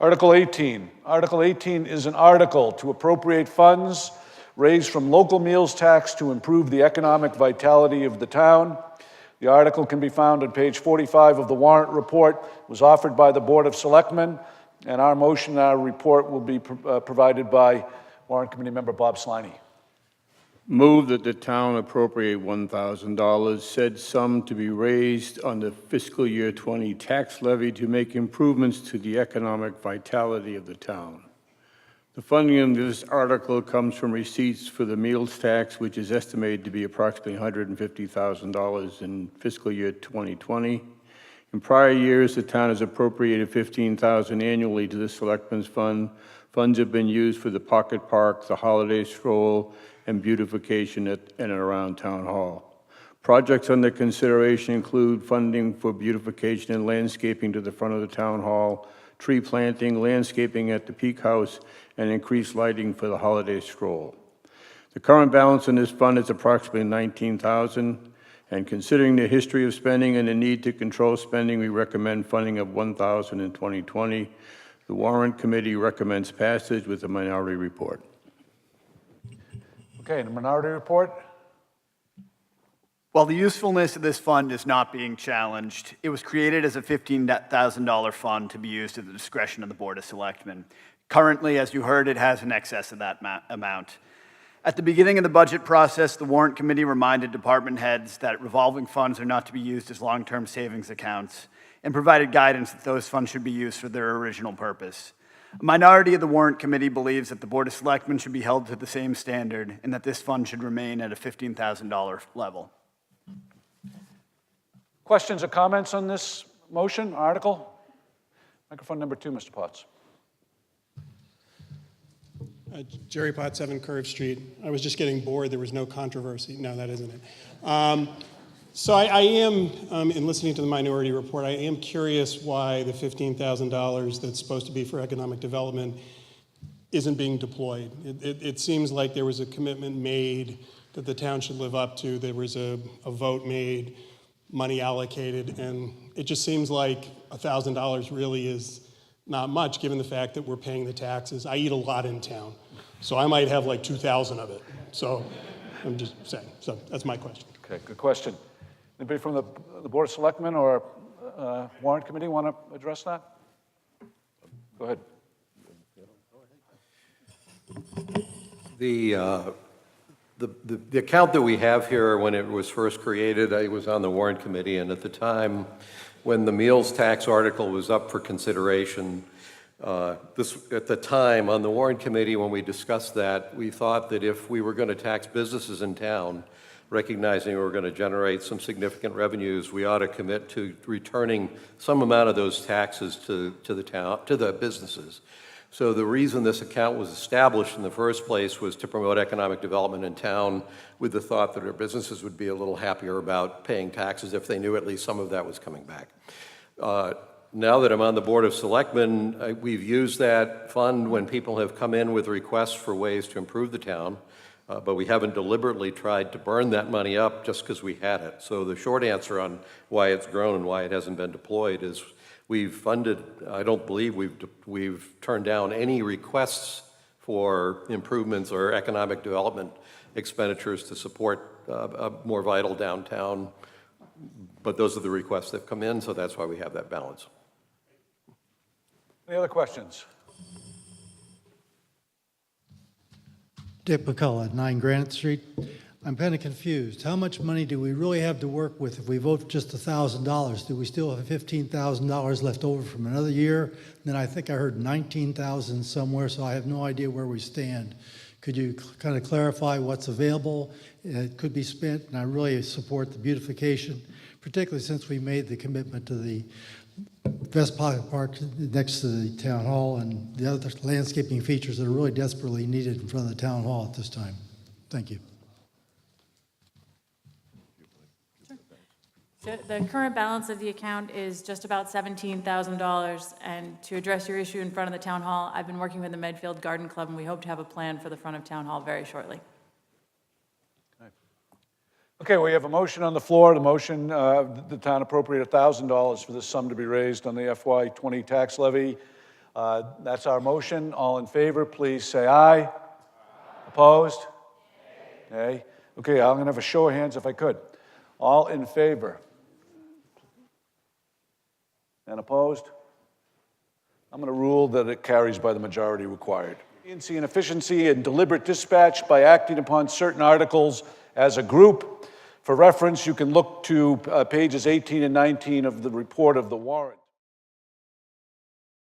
Article 18. Article 18 is an article to appropriate funds raised from local meals tax to improve the economic vitality of the town. The article can be found on page 45 of the warrant report. It was offered by the Board of Selectmen, and our motion, our report will be provided by Warrant Committee Member Bob Sliney. Move that the town appropriate $1,000, said sum to be raised on the fiscal year 20 tax levy to make improvements to the economic vitality of the town. The funding of this article comes from receipts for the meals tax, which is estimated to be approximately $150,000 in fiscal year 2020. In prior years, the town has appropriated $15,000 annually to the Selectmen's Fund. Funds have been used for the pocket park, the holiday stroll, and beautification at and around Town Hall. Projects under consideration include funding for beautification and landscaping to the front of the Town Hall, tree planting, landscaping at the Peak House, and increased lighting for the holiday stroll. The current balance in this fund is approximately $19,000, and considering the history of spending and the need to control spending, we recommend funding of $1,000 in 2020. The Warrant Committee recommends passage with a minority report. Okay, the minority report. While the usefulness of this fund is not being challenged, it was created as a $15,000 fund to be used at the discretion of the Board of Selectmen. Currently, as you heard, it has an excess of that amount. At the beginning of the budget process, the Warrant Committee reminded department heads that revolving funds are not to be used as long-term savings accounts and provided guidance that those funds should be used for their original purpose. A minority of the Warrant Committee believes that the Board of Selectmen should be held to the same standard and that this fund should remain at a $15,000 level. Questions or comments on this motion, article? Microphone number 2, Mr. Potts. Jerry Potts, 7 Curve Street. I was just getting bored. There was no controversy. No, that isn't it. So I am, in listening to the minority report, I am curious why the $15,000 that's supposed to be for economic development isn't being deployed. It seems like there was a commitment made that the town should live up to. There was a vote made, money allocated, and it just seems like $1,000 really is not much given the fact that we're paying the taxes. I eat a lot in town, so I might have like 2,000 of it. So I'm just saying. So that's my question. Okay, good question. Anybody from the Board of Selectmen or Warrant Committee want to address that? Go ahead. The account that we have here, when it was first created, I was on the Warrant Committee, and at the time when the meals tax article was up for consideration, at the time on the Warrant Committee when we discussed that, we thought that if we were going to tax businesses in town, recognizing we were going to generate some significant revenues, we ought to commit to returning some amount of those taxes to the town, to the businesses. So the reason this account was established in the first place was to promote economic development in town with the thought that our businesses would be a little happier about paying taxes if they knew at least some of that was coming back. Now that I'm on the Board of Selectmen, we've used that fund when people have come in with requests for ways to improve the town, but we haven't deliberately tried to burn that money up just because we had it. So the short answer on why it's grown and why it hasn't been deployed is we've funded, I don't believe we've turned down any requests for improvements or economic development expenditures to support a more vital downtown, but those are the requests that have come in, so that's why we have that balance. Any other questions? Dick McCullough, 9 Granite Street. I'm kind of confused. How much money do we really have to work with if we vote just $1,000? Do we still have $15,000 left over from another year? And then I think I heard $19,000 somewhere, so I have no idea where we stand. Could you kind of clarify what's available? It could be spent, and I really support the beautification, particularly since we made the commitment to the West Pocket Park next to the town hall and the other landscaping features that are really desperately needed in front of the town hall at this time. Thank you. So the current balance of the account is just about $17,000, and to address your issue in front of the town hall, I've been working with the Medfield Garden Club, and we hope to have a plan for the front of town hall very shortly. Okay, we have a motion on the floor. The motion, the town appropriate $1,000 for this sum to be raised on the FY20 tax levy. That's our motion. All in favor, please say aye. Opposed? Nay. Okay, I'm going to have a show of hands if I could. All in favor? And opposed? I'm going to rule that it carries by the majority required. Efficiency and efficiency and deliberate dispatch by acting upon certain articles as a group. For reference, you can look to pages 18 and 19 of the report of the warrant.